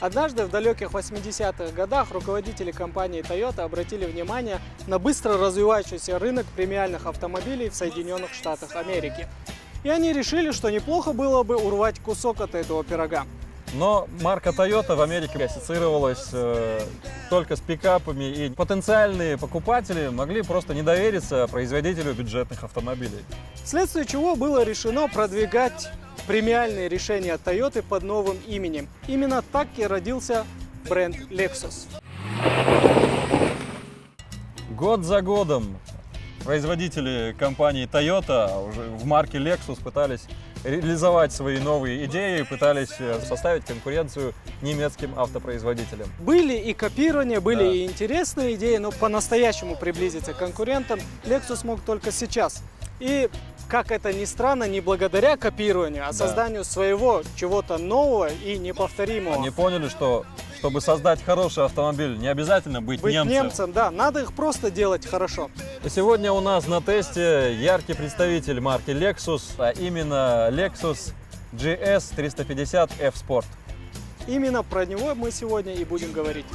Однажды в далеких 80-х годах руководители компании Toyota обратили внимание на быстро развивающийся рынок премиальных автомобилей в Соединенных Штатах Америки. И они решили, что неплохо было бы урвать кусок от этого пирога. Но марка Toyota в Америке ассоциировалась только с пикапами, и потенциальные покупатели могли просто не довериться производителю бюджетных автомобилей. Вследствие чего было решено продвигать премиальные решения Toyota под новым именем. Именно так и родился бренд Lexus. Год за годом производители компании Toyota уже в марке Lexus пытались реализовать свои новые идеи, пытались составить конкуренцию немецким автопроизводителям. Были и копирования, были и интересные идеи, но по-настоящему приблизиться к конкурентам Lexus мог только сейчас. И, как это ни странно, не благодаря копированию, а созданию своего чего-то нового и неповторимого. Они поняли, что чтобы создать хороший автомобиль, не обязательно быть немцем. Да, надо их просто делать хорошо. И сегодня у нас на тесте яркий представитель марки Lexus, а именно Lexus GS 350 F-Sport. Именно про него мы сегодня и будем говорить.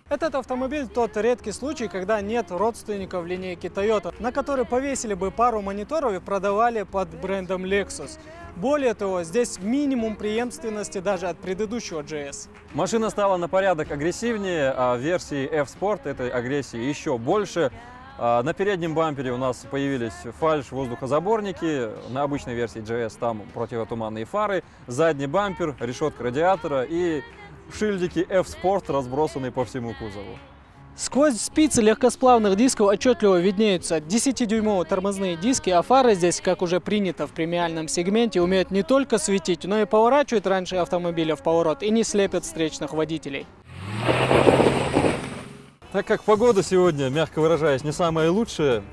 Этот автомобиль тот редкий случай, когда нет родственников линейки Toyota, на который повесили бы пару мониторов и продавали под брендом Lexus. Более того, здесь минимум преемственности даже от предыдущего GS. Машина стала на порядок агрессивнее, а в версии F-Sport этой агрессии еще больше. На переднем бампере у нас появились фальш-воздухозаборники, на обычной версии GS там противотуманные фары, задний бампер, решетка радиатора и шильдики F-Sport, разбросанные по всему кузову. Сквозь спицы легкосплавных дисков отчетливо виднеются 10-дюймовые тормозные диски, а фары здесь, как уже принято в премиальном сегменте, умеют не только светить, но и поворачивают раньше автомобиля в поворот и не слепят встречных водителей. Так как погода сегодня, мягко выражаясь, не самая лучшая,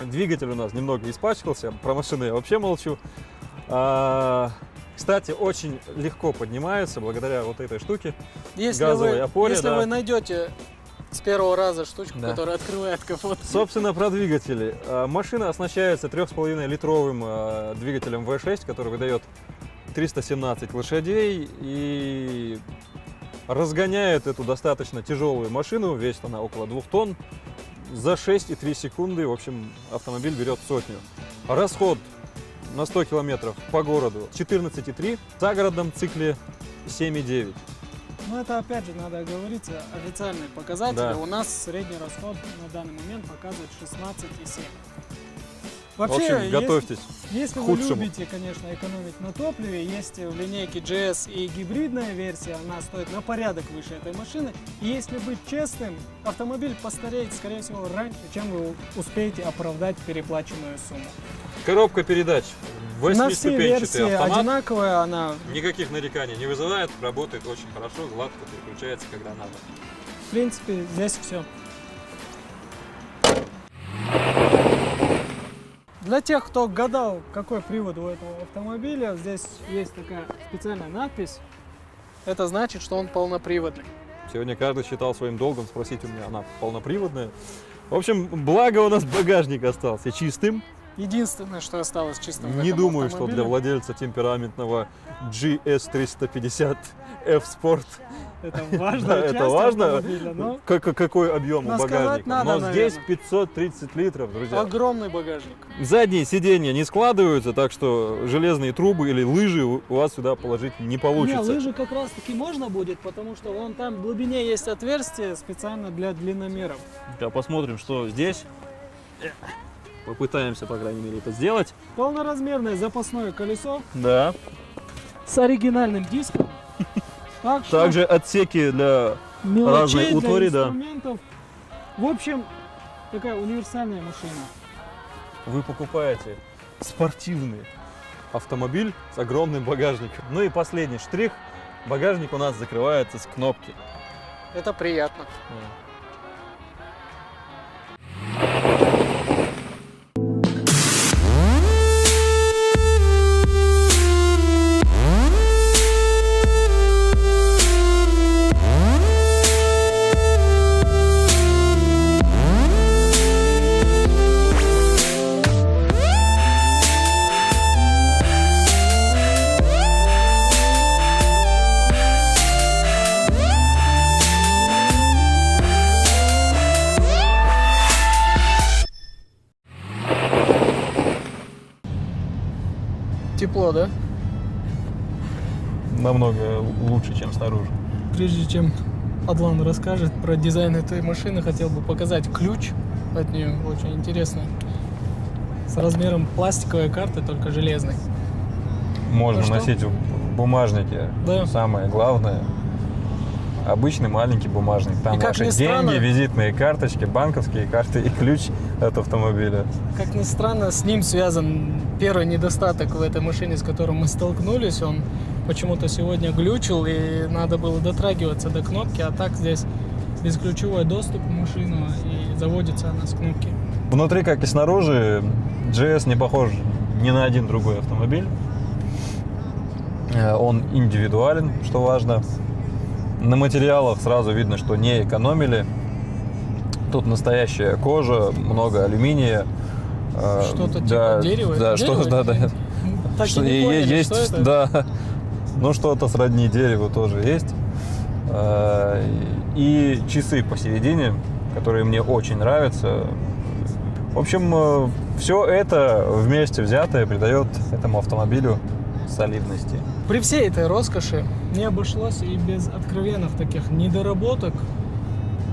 двигатель у нас немного испачкался, про машины я вообще молчу. Кстати, очень легко поднимается благодаря вот этой штуке, газовой опоре. Если вы найдете с первого раза штучку, которая открывает капот. Собственно, про двигатели. Машина оснащается 3,5-литровым двигателем V6, который выдает 317 лошадей и разгоняет эту достаточно тяжелую машину, весит она около 2 тонн, за 6,3 секунды. В общем, автомобиль берет сотню. Расход на 100 километров по городу 14,3, в загородном цикле 7,9. Ну это опять же надо оговориться, официальные показатели. Да. У нас средний расход на данный момент показывает 16,7. Вообще, в общем, готовьтесь если к вы худшему. любите, конечно, экономить на топливе, есть в линейке GS и гибридная версия, она стоит на порядок выше этой машины. И если быть честным, автомобиль постареет, скорее всего, раньше, чем вы успеете оправдать переплаченную сумму. Коробка передач, На все версии 8-ступенчатый автомат. одинаковая, она... Никаких нареканий не вызывает, работает очень хорошо, гладко переключается, когда надо. В принципе, здесь все. Для тех, кто гадал, какой привод у этого автомобиля, здесь есть такая специальная надпись. Это значит, что он полноприводный. Сегодня каждый считал своим долгом спросить у меня, она полноприводная. В общем, благо у нас багажник остался чистым. Единственное, что осталось чистым в Не этом думаю, что автомобиле. для владельца темпераментного GS 350 F-Sport Это важная часть это важно, автомобиля, но какой объем у сказать багажника. надо, Но здесь наверное. 530 литров, друзья. огромный багажник. Задние сиденья не складываются, так что железные трубы или лыжи у вас сюда положить не Не, получится. лыжи как раз таки можно будет, потому что вон там в глубине есть отверстие специально для длинномеров. Да, посмотрим, что здесь. Попытаемся, по крайней мере, это сделать. Полноразмерное запасное колесо Да. с оригинальным диском. Так что Также отсеки для мелочей, разной для утвари, да. инструментов. В общем, Такая универсальная машина. Вы покупаете спортивный автомобиль с огромным багажником. Ну и последний штрих. Багажник у нас закрывается с кнопки. Это приятно. Тепло, да? Намного лучше, чем снаружи. Прежде чем Адлан расскажет про дизайн этой машины, хотел бы показать ключ от нее, очень интересный. С размером пластиковой карты, только железной. Можно Ну что? носить в бумажнике. Да. Самое главное. Обычный маленький бумажник. Там И как ваши ни деньги, странно- визитные карточки, банковские карты и ключ от автомобиля. Как ни странно, с ним связан первый недостаток в этой машине, с которым мы столкнулись. Он почему-то сегодня глючил, и надо было дотрагиваться до кнопки, а так здесь бесключевой доступ в машину, и заводится она с кнопки. Внутри, как и снаружи, GS не похож ни на один другой автомобиль. Он индивидуален, что важно. На материалах сразу видно, что не экономили. Тут настоящая кожа, много алюминия. Что-то да, типа дерева? Да, Это что, дерево? да, да. Так Что и не поняли, есть, что это? да. Ну, что-то сродни дереву тоже есть. И часы посередине, которые мне очень нравятся. В общем, все это вместе взятое придает этому автомобилю солидности. При всей этой роскоши не обошлось и без откровенных таких недоработок,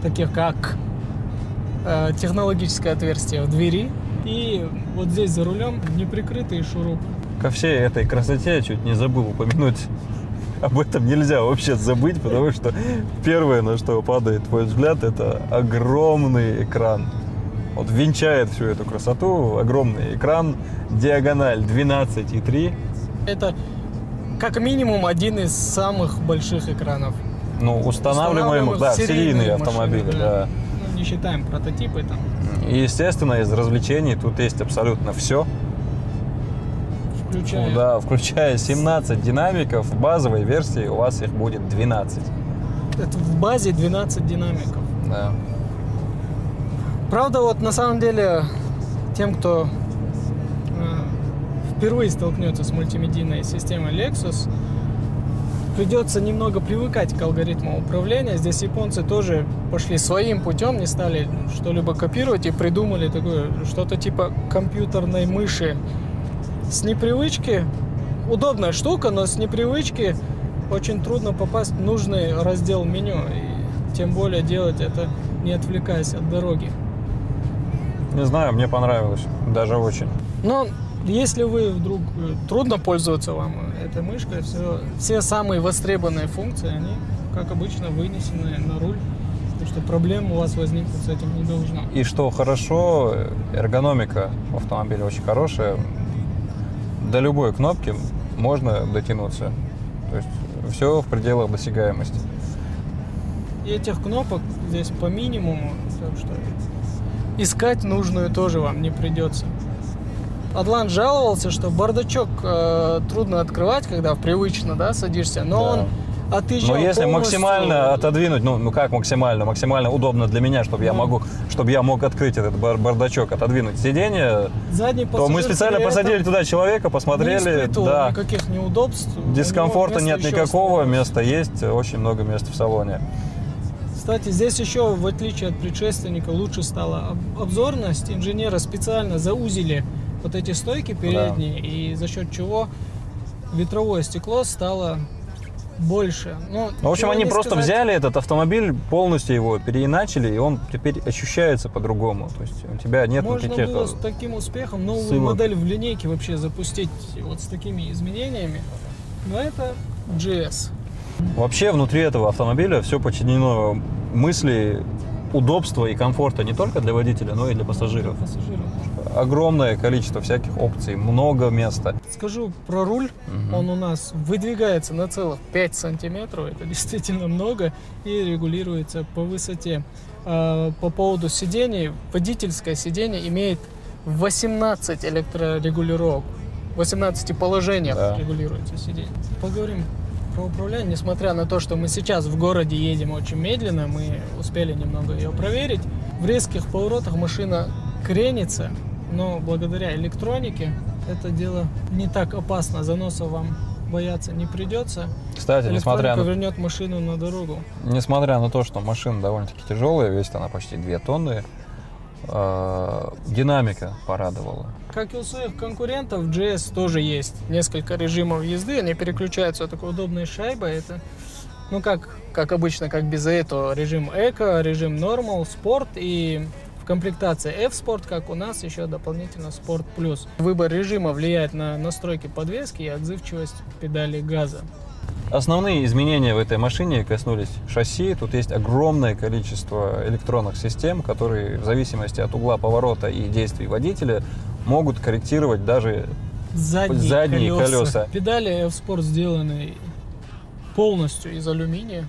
таких как технологическое отверстие в двери и вот здесь за рулем неприкрытый шуруп. Ко всей этой красоте чуть не забыл упомянуть. Об этом нельзя вообще забыть, потому что первое, на что падает твой взгляд, это огромный экран. Вот венчает всю эту красоту огромный экран, диагональ 12,3. Это как минимум один из самых больших экранов. Ну, устанавливаемых, да, в серийные машины, автомобили, да. Ну, не считаем прототипы там. И, естественно, из развлечений тут есть абсолютно все. Включая. Ну, да, включая 17 динамиков, в базовой версии у вас их будет 12. Это в базе 12 динамиков. Да. Правда, вот на самом деле тем, кто впервые столкнется с мультимедийной системой Lexus, придется немного привыкать к алгоритму управления. Здесь японцы тоже пошли своим путем, не стали что-либо копировать и придумали такое что-то типа компьютерной мыши. С непривычки удобная штука, но с непривычки очень трудно попасть в нужный раздел меню. И тем более делать это, не отвлекаясь от дороги. Не знаю, мне понравилось, даже очень. Но если вы вдруг трудно пользоваться вам этой мышкой, все самые востребованные функции, они, как обычно, вынесены на руль, потому что проблем у вас возникнуть с этим не должно. И что хорошо, эргономика в автомобиле очень хорошая. До любой кнопки можно дотянуться. То есть все в пределах досягаемости. И этих кнопок здесь по минимуму, так что искать нужную тоже вам не придется. Адлан жаловался, что бардачок трудно открывать, когда привычно, да, садишься, но Да. он отъезжал Но если полностью. максимально отодвинуть, ну как максимально удобно для меня, чтобы я мог открыть этот бардачок, отодвинуть сиденье, Задний то мы пассажир специально при этом посадили туда человека, не посмотрели, испытывал да, никаких неудобств. У него дискомфорта место нет еще никакого, оставалось. места есть, очень много места в салоне. Кстати, здесь еще, в отличие от предшественника, лучше стала обзорность. Инженеры специально заузили вот эти стойки передние, и за счет чего ветровое стекло стало больше. Ну, В общем, чего они не просто сказать. взяли этот автомобиль, полностью его переиначили, и он теперь ощущается по-другому. То есть у тебя нет Можно никаких... было с таким успехом новую ссылок. модель в линейке вообще запустить вот с такими изменениями. Но это GS. Вообще внутри этого автомобиля все подчинено мысли удобства и комфорта не только для водителя, но и для пассажиров. Огромное количество всяких опций, много места. Скажу про руль. Он у нас выдвигается на целых 5 сантиметров. Это действительно много. И регулируется по высоте. По поводу сидений. Водительское сиденье имеет 18 электрорегулировок. В 18 положениях регулируется сиденье. Поговорим про управление. Несмотря на то, что мы сейчас в городе едем очень медленно, мы успели немного ее проверить. В резких поворотах машина кренится, но благодаря электронике это дело не так опасно. Заноса вам бояться не придется. Кстати, электроника вернет машину на дорогу. Несмотря на то, что машина довольно-таки тяжелая, весит она почти 2 тонны, динамика порадовала. Как и у своих конкурентов, в GS тоже есть несколько режимов езды. Они переключаются такой удобной шайбой. Это, ну как обычно, как без этого, режим Eco, режим Normal, Sport и в комплектации F-Sport, как у нас, еще дополнительно Sport Plus. Выбор режима влияет на настройки подвески и отзывчивость педали газа. Основные изменения в этой машине коснулись шасси. Тут есть огромное количество электронных систем, которые в зависимости от угла поворота и действий водителя могут корректировать даже задние колеса. Педали F-Sport сделаны полностью из алюминия.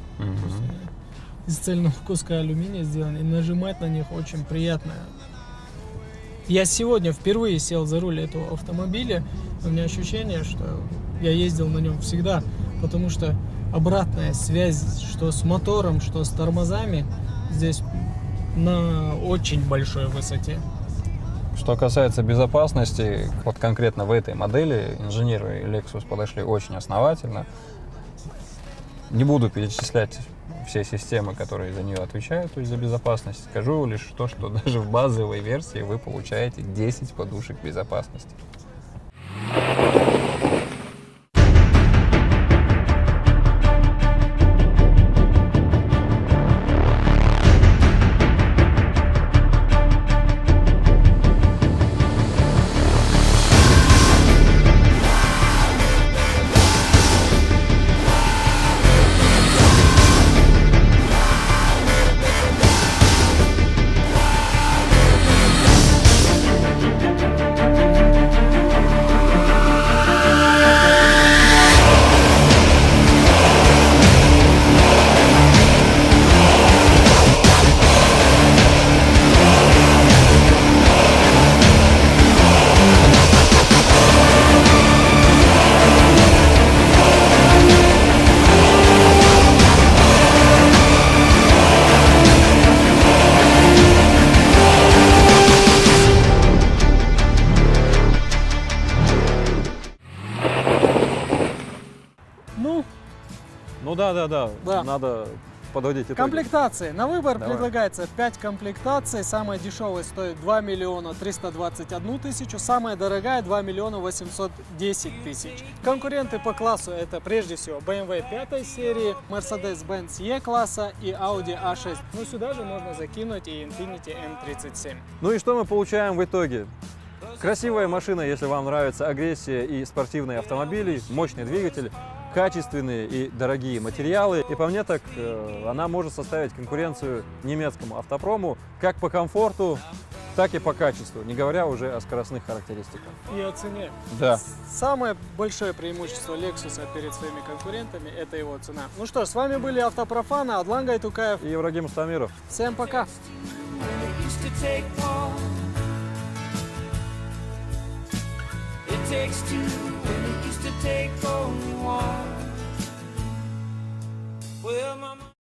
Из цельного куска алюминия сделаны. И нажимать на них очень приятно. Я сегодня впервые сел за руль этого автомобиля. У меня ощущение, что я ездил на нем всегда. Потому что обратная связь, что с мотором, что с тормозами, здесь на очень большой высоте. Что касается безопасности, вот конкретно в этой модели инженеры Lexus подошли очень основательно. Не буду перечислять все системы, которые за нее отвечают, то есть за безопасность. Скажу лишь то, что даже в базовой версии вы получаете 10 подушек безопасности. Да. Надо подводить итоги. Комплектации. На выбор предлагается 5 комплектаций. Самая дешевая стоит 2 миллиона 321 тысячу, самая дорогая 2 миллиона 810 тысяч. Конкуренты по классу это прежде всего BMW 5 серии, Mercedes-Benz E-класса и Audi A6. Но сюда же можно закинуть и Infiniti M37. Ну и что мы получаем в итоге? Красивая машина, если вам нравится агрессия и спортивные автомобили, мощный двигатель, качественные и дорогие материалы. И по мне так она может составить конкуренцию немецкому автопрому как по комфорту, так и по качеству, не говоря уже о скоростных характеристиках. И о цене. Да. Самое большое преимущество Lexus перед своими конкурентами – это его цена. Ну что ж, с вами были Автопрофаны, Адлан Гайтукаев и Ибрагим Стамиров. Всем пока! Takes two when it used to take only one. Well, mama